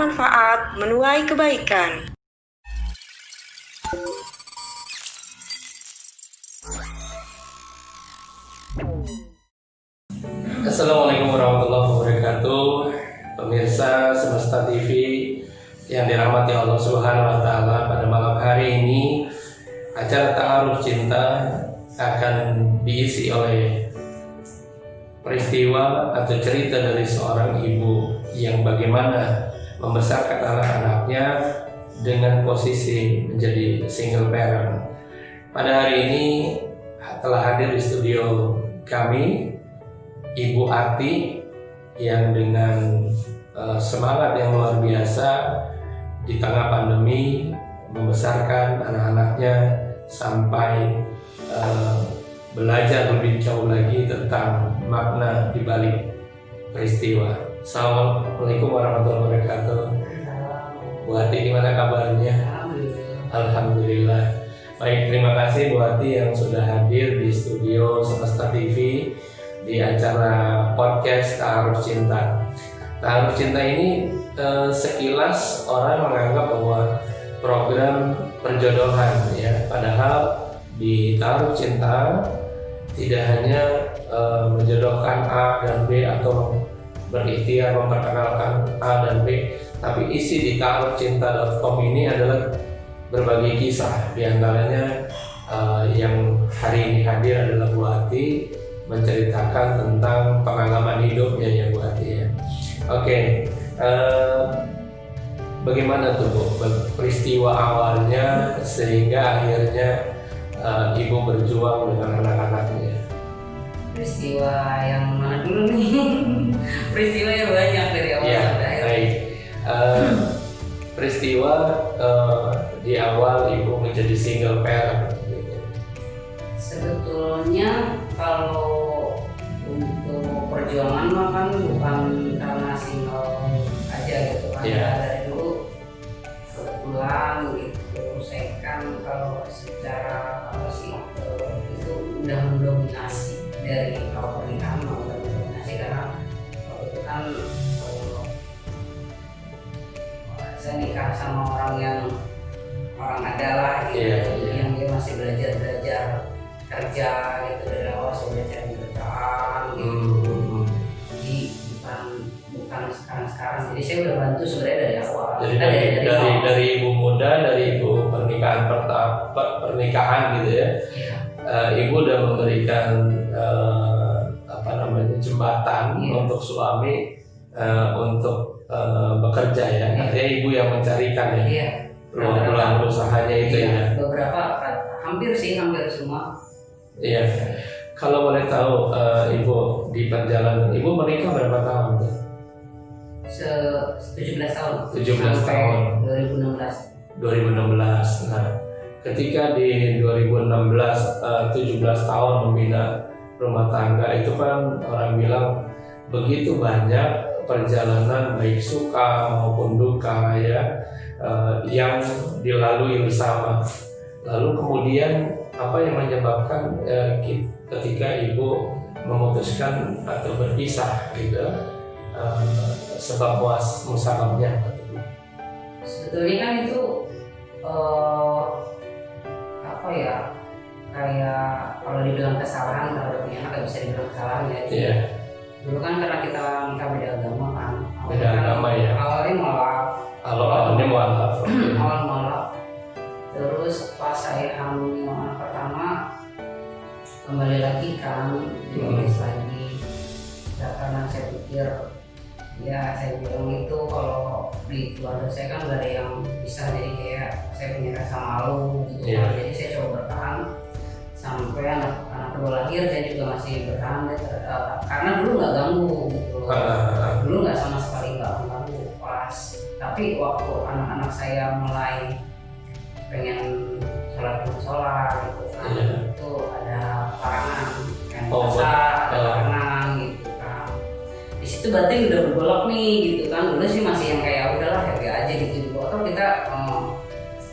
manfaat, menuai kebaikan. Assalamualaikum warahmatullahi wabarakatuh. Pemirsa Semesta TV yang dirahmati Allah Subhanahu wa taala, pada malam hari ini acara Ta'aruf Cinta akan diisi oleh peristiwa atau cerita dari seorang ibu yang bagaimana membesarkan anak-anaknya dengan posisi menjadi single parent. Pada hari ini telah hadir di studio kami Ibu Ati yang dengan semangat yang luar biasa di tengah pandemi membesarkan anak-anaknya sampai belajar lebih jauh lagi tentang makna di balik peristiwa. Assalamualaikum warahmatullahi wabarakatuh. Bu Ati, gimana kabarnya? Alhamdulillah. Baik, terima kasih Bu Ati yang sudah hadir di studio Semesta TV di acara podcast Ta'aruf Cinta. Ta'aruf Cinta ini sekilas orang menganggap bahwa program perjodohan, ya. Padahal di Ta'aruf Cinta tidak hanya menjodohkan A dan B atau berikhtiar memperkenalkan A dan B, tapi isi di ta'arufcinta.com ini adalah berbagai kisah. Di antaranya yang hari ini hadir adalah Bu Ati menceritakan tentang pengalaman hidupnya, ya Bu Ati, ya. Oke, bagaimana tuh Bu peristiwa awalnya sehingga akhirnya Ibu berjuang dengan anak-anaknya? Peristiwa yang mana dulu nih? Peristiwa yang banyak dari awal sampai akhir. Baik. Peristiwa di awal Ibu menjadi single parent. Sebetulnya kalau untuk perjuangan mah kan bukan karena single aja gitu kan. Yeah. Dari dulu kebetulan gitu, saya kan kalau secara apa sih itu udah mendominasi dari kalau pernikahan mau udah mendominasi karena waktu itu kan saya nikah sama orang yang orang adalah gitu, yang dia masih belajar kerja gitu, dari awal saya belajar kerjaan gitu. Jadi bukan sekarang. Jadi saya udah bantu sebenarnya dari awal. Jadi dari ibu muda, dari ibu pernikahan gitu ya. Ibu udah memberikan jembatan untuk suami untuk bekerja, ya. Artinya ibu yang mencarikan, ya. Peluang usahanya itu, ya. Beberapa hampir semua. Iya. Kalau boleh tahu, Ibu di perjalanan Ibu menikah berapa tahun tuh? 17 tahun. 17 tahun. 2016. Nah, ketika di 2016 17 tahun membina rumah tangga itu kan orang bilang begitu banyak perjalanan baik suka maupun duka, ya, yang dilalui bersama. Lalu kemudian apa yang menyebabkan ketika Ibu memutuskan atau berpisah gitu, sebab musababnya? Sebetulnya kan itu kayak kalau dibilang kesalahan, kalau udah punya anak nggak bisa dibilang kesalahan, ya. Iya. Dulu kan karena kita nikah beda agama kan. Beda agama, ya. Awalnya malah. Awalnya mualaf. Awal malah. Terus pas saya hamil anak pertama kembali lagi kan, ditulis lagi. Ya, karena saya pikir, ya saya bilang itu kalau di keluarga saya kan gak ada yang bisa, jadi kayak saya punya rasa malu gitu. Jadi saya coba bertahan sampai anak kedua lahir. Saya juga masih bertahan karena dulu nggak ganggu gitu. Dulu nggak sama sekali nggak mengganggu pas. Tapi waktu anak-anak saya mulai pengen sholat gitu kan, itu ada larangan, kan ada larangan gitu kan. Di situ berarti udah bergolak nih gitu kan. Dulu sih masih yang kayak udahlah happy aja gitu. Atau kita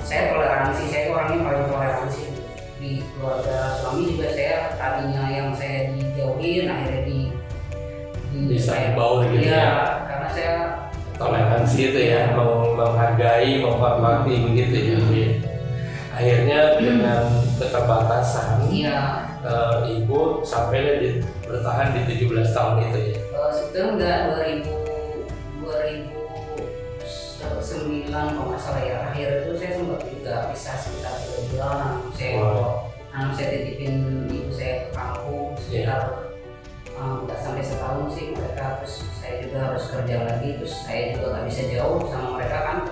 saya toleransi, saya orangnya paling toleransi di keluarga suami juga. Saya tadinya yang saya dijauhin akhirnya bisa dibaur gitu, ya. Karena saya toleransi toleransi itu ya, menghargai, menghormati begitu ya, Bu ya. Akhirnya dengan keterbatasan, Iya. Ibu sampai bertahan di 17 tahun itu ya. Sebetulnya enggak 2009 kalau nggak salah ya, akhir itu saya sempat juga bisa sekitar 3 bulan. Saya titipin ibu saya ke kampung sekitar nggak sampai setahun sih mereka, terus saya juga harus kerja lagi, terus saya juga nggak bisa jauh sama mereka kan,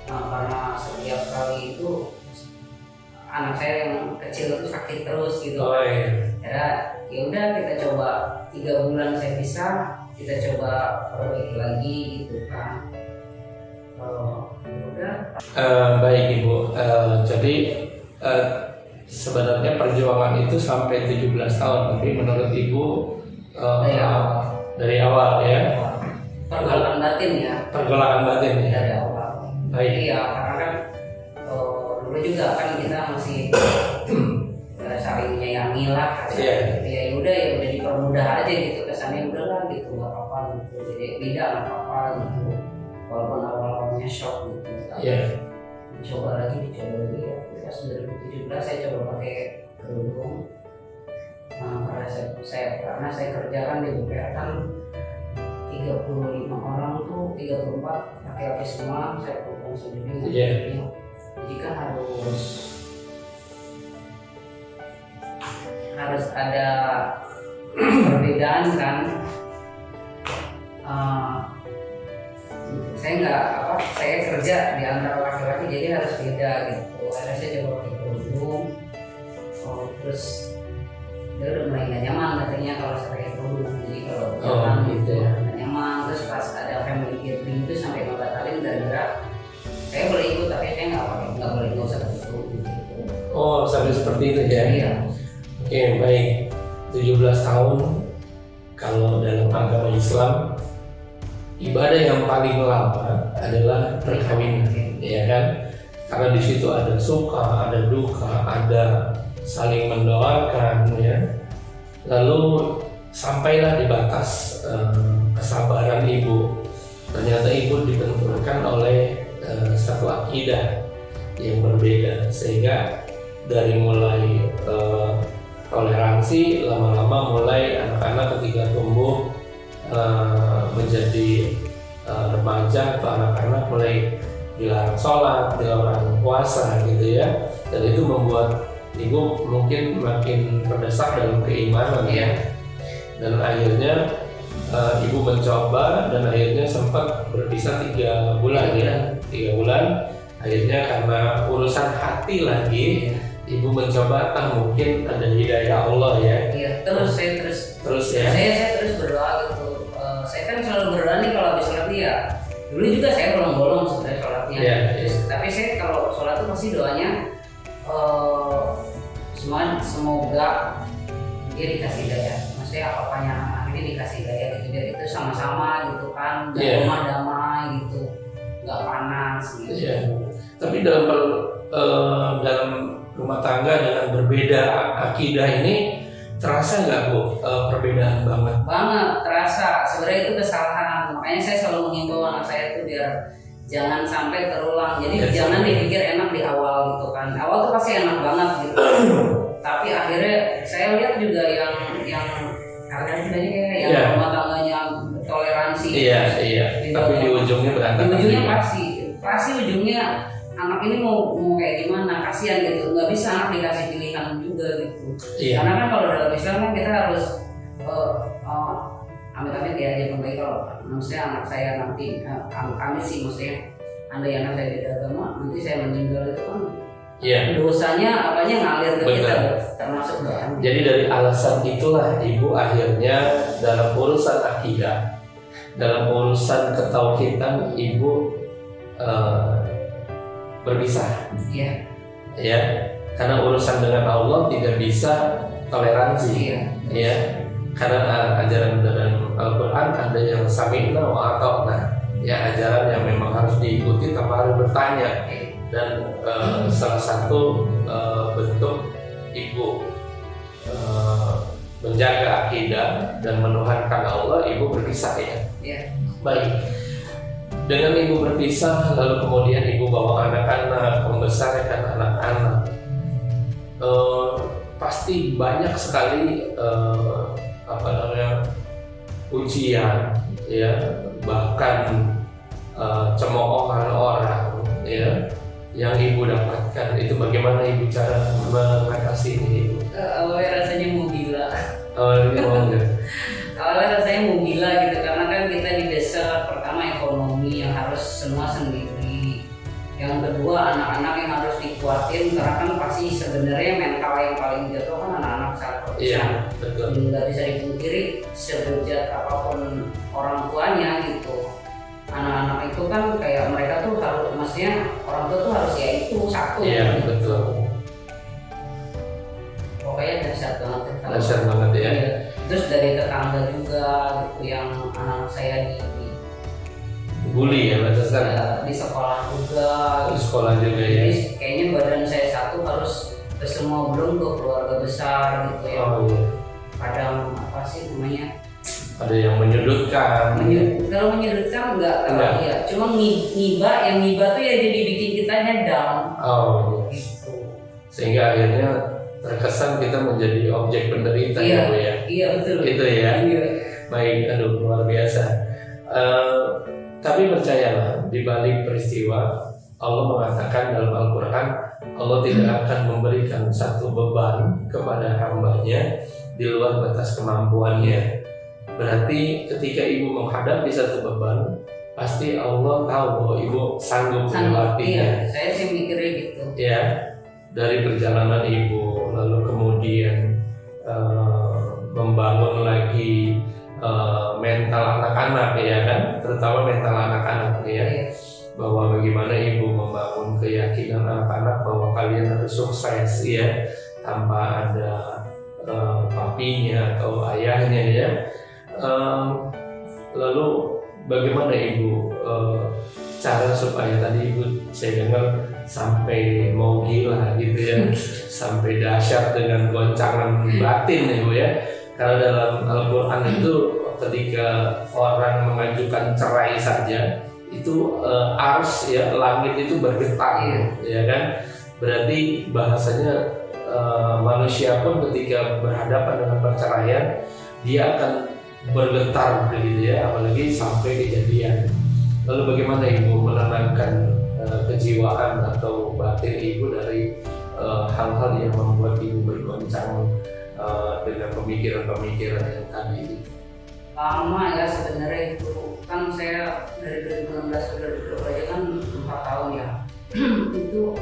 karena setiap kali itu anak saya yang kecil itu sakit terus gitu. Oh iya. Ya udah kita coba 3 bulan saya bisa, kita coba perbaiki lagi gitu kan. Baik Ibu, jadi sebenarnya perjuangan itu sampai 17 tahun, tapi menurut Ibu dari awal ya, pergolakan batin ya. Pergolakan batin ya. Dari awal. Baik. Iya, karena kan dulu juga kan kita masih saling menyayangi lah. Iya. Ya udah dipermudah aja gitu, kesannya udahlah gitu, nggak apa-apa gitu. Jadi tidak nggak apa-apa gitu. Walaupun awal-awalnya shock gitu. Iya. Dicoba lagi ya. Pas 2017 saya coba pakai kerudung. Karena saya kerja kan di BPA kan 35 orang tuh 34 laki-laki semua, saya perempuan sendiri. Iya. Jadi kan harus ada perbedaan kan. Saya kerja di antara laki-laki jadi harus beda gitu. Akhirnya saya coba pakai kerudung. Terus dia udah mulai gak nyaman katanya kalau saya pakai kerudung. Jadi kalau jalan gitu gak nyaman. Terus pas ada family gathering itu sampai ngebatalin gara-gara saya boleh ikut tapi saya nggak boleh usah pakai kerudung gitu. Oh, sampai seperti itu ya. Iya. Oke, baik. 17 tahun kalau dalam agama Islam, ibadah yang paling lama adalah perkawinan, ya kan? Karena di situ ada suka, ada duka, ada saling mendoakan, ya. Lalu sampailah di batas kesabaran ibu. Ternyata ibu dibenturkan oleh satu akidah yang berbeda, sehingga dari mulai toleransi, lama-lama mulai anak-anak ketika tumbuh menjadi remaja atau anak-anak mulai dilarang sholat, dilarang puasa gitu ya, dan itu membuat ibu mungkin makin terdesak dalam keimanan ya, dan akhirnya ibu mencoba dan akhirnya sempat berpisah 3 bulan ya, 3 bulan. Akhirnya karena urusan hati lagi, ibu mencoba mungkin ada hidayah Allah ya. Iya, terus ya. Saya terus berdoa gitu. Saya kan selalu berdoa nih kalau habis sholat ya. Dulu juga saya bolong-bolong sebenarnya sholatnya. Tapi saya kalau sholat tuh pasti doanya semoga dia dikasih daya. Maksudnya apanya anak ini dikasih daya gitu, biar itu sama-sama gitu kan, rumah damai gitu, nggak panas gitu. Tapi dalam rumah tangga dengan berbeda akidah ini terasa nggak Bu perbedaan banget? Banget terasa. Sebenarnya itu kesalahan. Makanya saya selalu mengimbau anak saya itu biar jangan sampai terulang. Jadi jangan dipikir enak di awal gitu kan. Awal tuh pasti enak banget gitu. Tapi akhirnya saya lihat juga yang ada banyak yang rumah tangganya toleransi. Iya. Tapi di ujungnya berantakan. Di ujungnya pasti ujungnya anak ini mau kayak gimana, kasihan gitu. Nggak bisa anak dikasih pilihan juga gitu. Karena kan kalau dalam Islam kan kita harus amit-amit ya aja pembaik. Kalau maksudnya anak saya nanti amit sih maksudnya andai anak saya beda agama nanti saya meninggal itu kan dosanya apanya ngalir ke kita termasuk doanya. Jadi dari alasan itulah ibu akhirnya dalam urusan akidah, dalam urusan ketauhidan ibu berpisah. Iya. Ya, karena urusan dengan Allah tidak bisa toleransi. Ya, karena ajaran dalam Al-Quran ada yang sami'na wa ata'na. Ya, ajaran yang memang harus diikuti tanpa harus bertanya. Dan salah satu bentuk ibu menjaga akidah dan menuhankan Allah, ibu berpisah ya. Iya. Baik. dengan ibu berpisah, lalu kemudian ibu bawa anak-anak, membesarkan anak-anak, pasti banyak sekali ujian, ya, bahkan cemoohan orang, ya, yang ibu dapatkan. Itu bagaimana ibu cara mengatasi ini, ibu? Awalnya rasanya mau gila. Awalnya Rasanya mau gila gitu, karena kan kita di desa, pertama ekonomi yang harus semua sendiri, yang kedua anak-anak yang harus dikuatin, karena kan pasti sebenarnya mental yang paling jatuh kan anak-anak saat perpisahan. Iya, betul. Nggak bisa dipungkiri, sebejat apapun orang tuanya gitu, anak-anak itu kan kayak mereka tuh harus, maksudnya orang tua tuh harus ya itu satu. Iya, gitu. betul. Pokoknya dahsyat banget ya. Dahsyat banget ya. Iya. Terus dari tetangga juga gitu, yang anak saya Bully ya, di sekolah juga. di sekolah juga ya. Jadi kayaknya badan saya satu harus ke semua, belum ke keluarga besar gitu ya. Oh iya. Kadang apa sih namanya? Ada yang menyudutkan. Kalau menyudutkan enggak. Ya. Cuma yang ngiba tuh ya jadi bikin kitanya down. Oh iya. Gitu. Sehingga akhirnya terkesan kita menjadi objek penderita. Iya, ya, Bu ya. Iya betul. Itu ya. Iya. Baik, aduh luar biasa. Tapi percayalah, di balik peristiwa Allah mengatakan dalam Al-Quran, Allah tidak akan memberikan satu beban kepada hambanya di luar batas kemampuannya. Berarti ketika ibu menghadapi satu beban, pasti Allah tahu bahwa ibu sanggup melewatinya. Iya, saya sih mikirnya gitu. Ya, dari perjalanan ibu, lalu kemudian membangun lagi mental anak-anak, ya kan, terutama mental anak-anak, ya. Iya. Bahwa bagaimana ibu membangun keyakinan anak-anak bahwa kalian harus sukses, ya, tanpa ada papinya atau ayahnya, ya. Lalu bagaimana ibu cara supaya tadi ibu saya dengar sampai mau gila gitu ya, sampai dahsyat dengan goncangan batin ya, Bu ya. Karena dalam Al-Quran itu ketika orang mengajukan cerai saja itu ars ya, langit itu bergetar, ya kan. Berarti bahasanya manusia pun ketika berhadapan dengan perceraian dia akan bergetar begitu ya, apalagi sampai kejadian. Lalu bagaimana ibu menenangkan kejiwaan atau batin ibu dari hal-hal yang membuat ibu bergoncang dengan pemikiran-pemikiran yang tadi? Lama ya sebenarnya itu, kan saya dari 2016 ke 2020 aja kan 4 tahun ya. Itu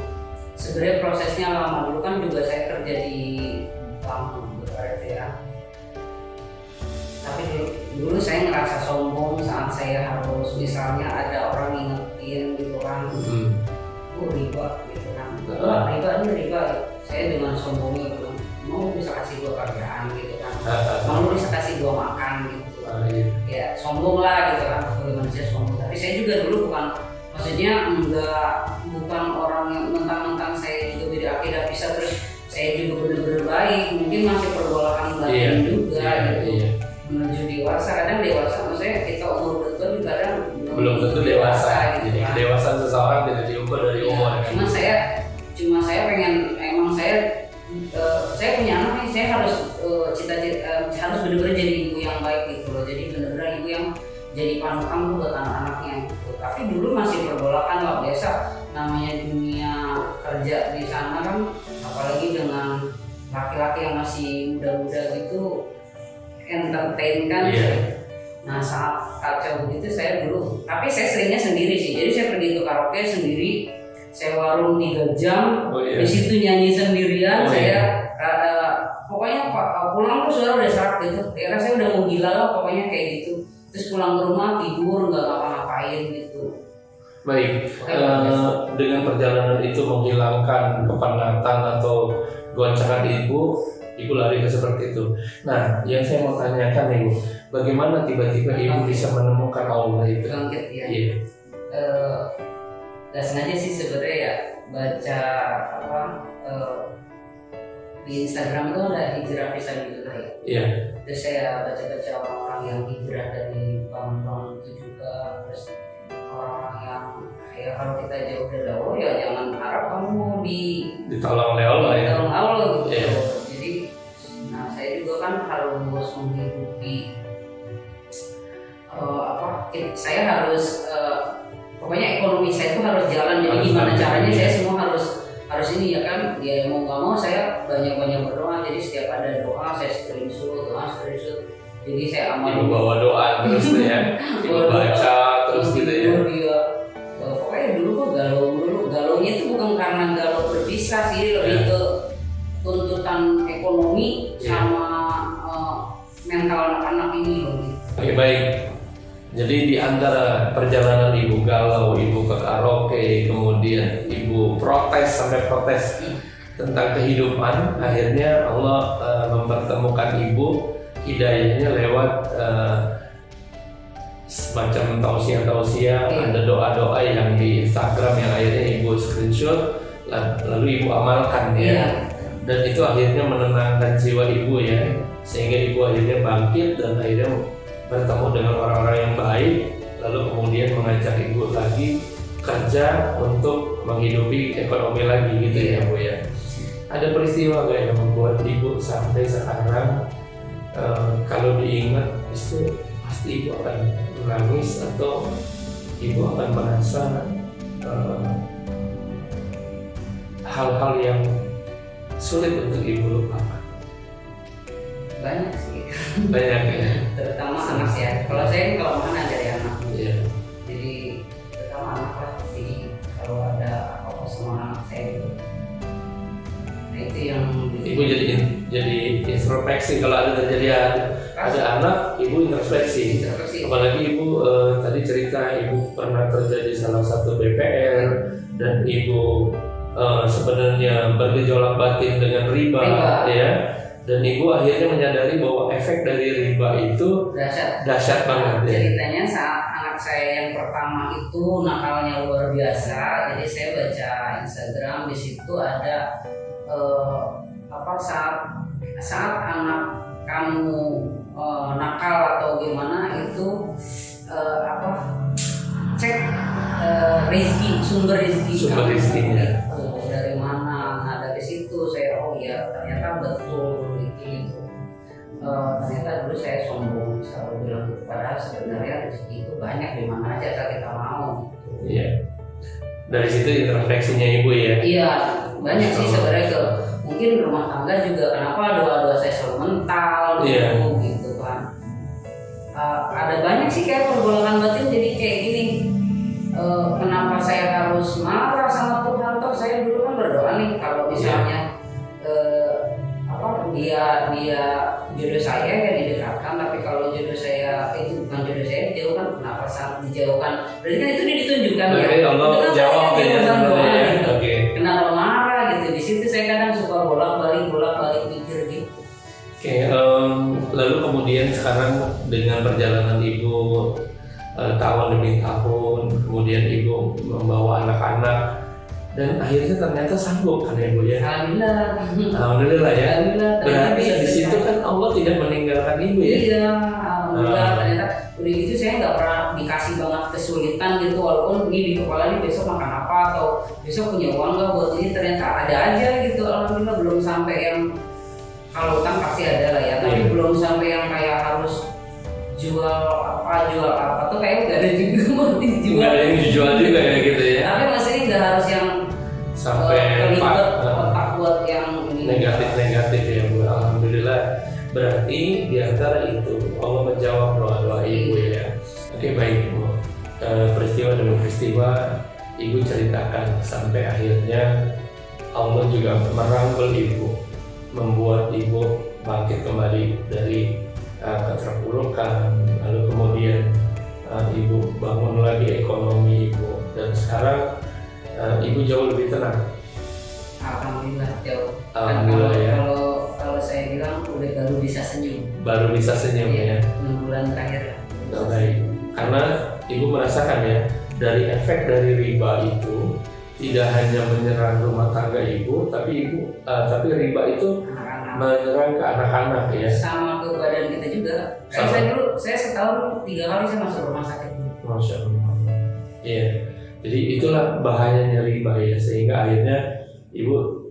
sebenarnya prosesnya lama. Dulu kan juga saya kerja di bank berarti ya. Tapi dulu saya ngerasa sombong saat saya harus misalnya ada orang ngingetin gitu kan, riba gitu kan, riba. Saya dengan sombongnya bilang, mau bisa kasih gua kerjaan gitu kan, mau bisa kasih gua makan gitu. Ya sombong lah gitu kan, sebagai manusia sombong. Tapi saya juga dulu bukan orang yang mentang-mentang saya juga beda akidah bisa terus saya juga benar-benar baik. Mungkin masih pergolakan batin juga gitu. Menuju dewasa, kadang dewasa maksudnya kita umur bertua juga kadang belum tentu dewasa gitu. Jadi kan. kedewasaan seseorang tidak diukur dari umur. Cuma saya pengen, emang saya punya anak nih, saya harus harus benar-benar jadi ibu yang baik gitu loh. Jadi benar-benar ibu yang jadi panutan buat anak-anaknya gitu. Tapi dulu masih pergolakan lah, biasa namanya dunia kerja di sana kan, apalagi dengan laki-laki yang masih muda-muda gitu, entertain kan. Nah saat kacau begitu saya dulu, tapi saya seringnya sendiri sih. Jadi saya pergi ke karaoke sendiri, saya warung 3 jam, di situ nyanyi sendirian. Pokoknya pulang tuh suara udah serak gitu. Ya saya udah mau gila lah pokoknya kayak gitu. Terus pulang ke rumah tidur nggak ngapa-ngapain gitu. Baik, dengan perjalanan itu menghilangkan kepenatan atau goncangan ibu lari ke seperti itu. Nah, yang saya mau tanyakan ibu, bagaimana tiba-tiba ibu bisa menemukan Allah itu? Bangkit ya. Iya. Gak sengaja sih sebenarnya ya, baca di Instagram itu ada hijrah fisabilillah ya. Iya. Terus saya baca-baca orang-orang yang hijrah dari bank-bank itu juga, terus orang ya kalau kita jauh dari Allah ya jangan harap kamu mau ditolong oleh Allah ya. ditolong Allah gitu. Iya. Jadi saya juga kan harus menghidupi saya harus pokoknya ekonomi saya itu harus jalan. Jadi Harus gimana lancar, caranya iya. saya semua harus ini ya kan, ya mau nggak mau saya banyak berdoa. Jadi setiap ada doa saya screenshot. Jadi saya Ibu amalin. bawa doa terus tuh ya. Ibu baca terus gitu ya. Iya. Pokoknya dulu kok galaunya itu bukan karena galau berpisah sih, lebih ke tuntutan ekonomi sama mental anak-anak ini loh. Oke, baik. Jadi di antara perjalanan ibu galau, ibu ke karaoke, kemudian ibu sampai protes tentang kehidupan, akhirnya Allah mempertemukan ibu, hidayahnya lewat semacam tausiah, ada doa-doa yang di Instagram yang akhirnya ibu screenshot, lalu ibu amalkan ya. Dan itu akhirnya menenangkan jiwa ibu ya, sehingga ibu akhirnya bangkit dan akhirnya bertemu dengan orang-orang yang baik, lalu kemudian mengajak ibu lagi kerja untuk menghidupi ekonomi lagi gitu ya Bu ya. Ada peristiwa gak yang membuat ibu sampai sekarang kalau diingat itu pasti ibu akan menangis atau ibu akan merasa hal-hal yang sulit untuk ibu lupakan? Banyak sih. Banyak ya. Terutama anak ya. Kalau saya kalau mana dari anak. Iya. Jadi terutama anak lah. Jadi kalau ada apa-apa sama anak saya gitu. Nah itu yang Ibu jadi introspeksi kalau ada terjadi ada anak, ibu introspeksi. Apalagi ibu tadi cerita ibu pernah kerja di salah satu BPR dan ibu sebenarnya bergejolak batin dengan riba. Ya. Dan ibu akhirnya menyadari bahwa efek dari riba itu dahsyat banget ya. Ceritanya saat anak saya yang pertama itu nakalnya luar biasa. Jadi saya baca Instagram, di situ ada saat anak kamu nakal atau gimana itu cek sumber rezekinya dari mana. Nah dari situ saya ternyata betul gitu. Ternyata dulu saya sombong selalu bilang gitu, padahal sebenarnya rezeki itu banyak di mana aja kalau kita mau gitu. Iya. Dari situ introspeksinya ibu ya. Iya, banyak sih sebenarnya ke mungkin rumah tangga juga kenapa doa-doa saya selalu mental gitu kan. Ada banyak sih kayak pergolakan batin jadi kayak gini. Kenapa saya harus marah sama Tuhan? Toh saya dulu kan berdoa nih kalau misalnya dia jodoh saya ya didekatkan, tapi kalau jodoh saya itu bukan jodoh saya dijauhkan. Kenapa saat dijauhkan? Berarti kan itu ditunjukkan ya. Allah jawab ya sebenarnya ya. Oke. Kenapa marah gitu? Di situ saya kadang suka bolak-balik pikir gitu. Oke, lalu kemudian sekarang dengan perjalanan ibu tahun demi tahun, kemudian ibu membawa anak-anak dan akhirnya ternyata sanggup kan ya Bu ya. Alhamdulillah ya. Berarti di situ kan Allah tidak meninggalkan ibu ya. Iya, alhamdulillah ternyata udah gitu saya nggak pernah dikasih banget kesulitan gitu, walaupun ini di kepala ini besok makan apa atau besok punya uang nggak buat ini, ternyata ada aja gitu. Alhamdulillah belum sampai yang kalau utang pasti ada lah ya, tapi belum sampai yang kayak harus jual apa tuh kayak nggak ada juga mau dijual. Nggak ada yang dijual juga ya gitu ya. Tapi maksudnya nggak harus yang sampai otak buat yang negatif ya Bu. Alhamdulillah. Berarti di antara itu Allah menjawab doa-doa ibu ya. Oke, baik Bu. Peristiwa demi peristiwa ibu ceritakan sampai akhirnya Allah juga merangkul ibu, membuat ibu bangkit kembali dari keterpurukan, lalu kemudian ibu bangun lagi ekonomi ibu, dan sekarang ibu jauh lebih tenang. Alhamdulillah jauh. Alhamdulillah ya. Kalau saya bilang udah baru bisa senyum. Baru bisa senyum ya. 6 bulan terakhir lah. Baik. Karena ibu merasakan ya dari efek dari riba itu tidak hanya menyerang rumah tangga ibu, tapi riba itu menyerang ke anak-anak ya. Sama ke badan kita juga. Saya setahun 3 kali saya masuk rumah sakit. Masya Allah. Iya. Jadi itulah bahayanya riba ya, sehingga akhirnya ibu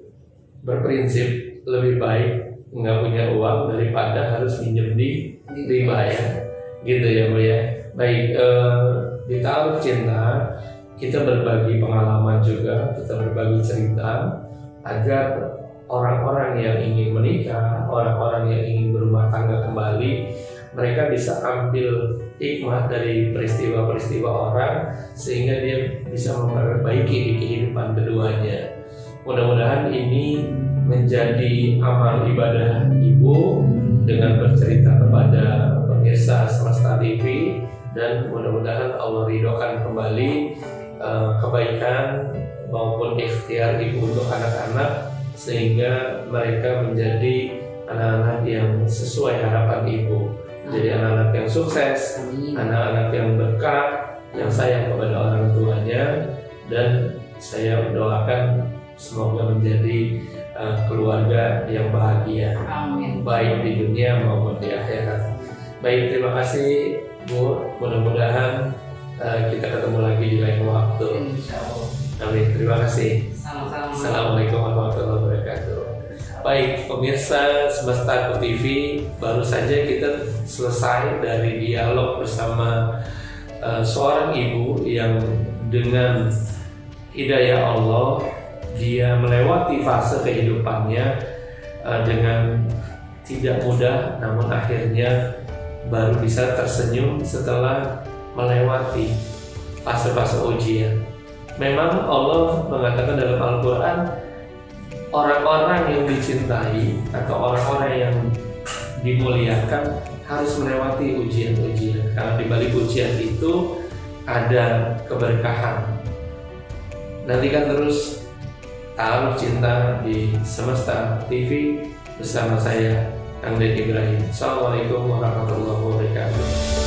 berprinsip lebih baik nggak punya uang daripada harus minjem di riba ya, gitu ya Bu ya. Baik, di Ta'aruf Cinta kita berbagi pengalaman juga, kita berbagi cerita agar orang-orang yang ingin menikah, orang-orang yang ingin berumah tangga kembali, mereka bisa ambil hikmah dari peristiwa-peristiwa orang sehingga dia bisa memperbaiki di kehidupan keduanya. Mudah-mudahan ini menjadi amal ibadah ibu dengan bercerita kepada pemirsa Semesta TV, dan mudah-mudahan Allah ridhokan kembali kebaikan maupun ikhtiar ibu untuk anak-anak sehingga mereka menjadi anak-anak yang sesuai harapan ibu. Jadi anak-anak yang sukses, anak-anak yang berkah, yang sayang kepada orang tuanya, dan saya doakan semoga menjadi keluarga yang bahagia. Amin. Baik di dunia maupun di akhirat. Baik, terima kasih Bu. Mudah-mudahan kita ketemu lagi di lain waktu. Insyaallah. Amin. Terima kasih. Sama-sama. Assalamualaikum warahmatullahi wabarakatuh. Baik, pemirsa Semesta TV, baru saja kita selesai dari dialog bersama seorang ibu yang dengan hidayah Allah dia melewati fase kehidupannya dengan tidak mudah, namun akhirnya baru bisa tersenyum setelah melewati fase-fase ujian. Memang Allah mengatakan dalam Al-Quran, orang-orang yang dicintai atau orang-orang yang dimuliakan harus melewati ujian-ujian, karena di balik ujian itu ada keberkahan. Nantikan terus Ta'aruf Cinta di Semesta TV bersama saya, Kang Den Ibrahim. Assalamualaikum warahmatullahi wabarakatuh.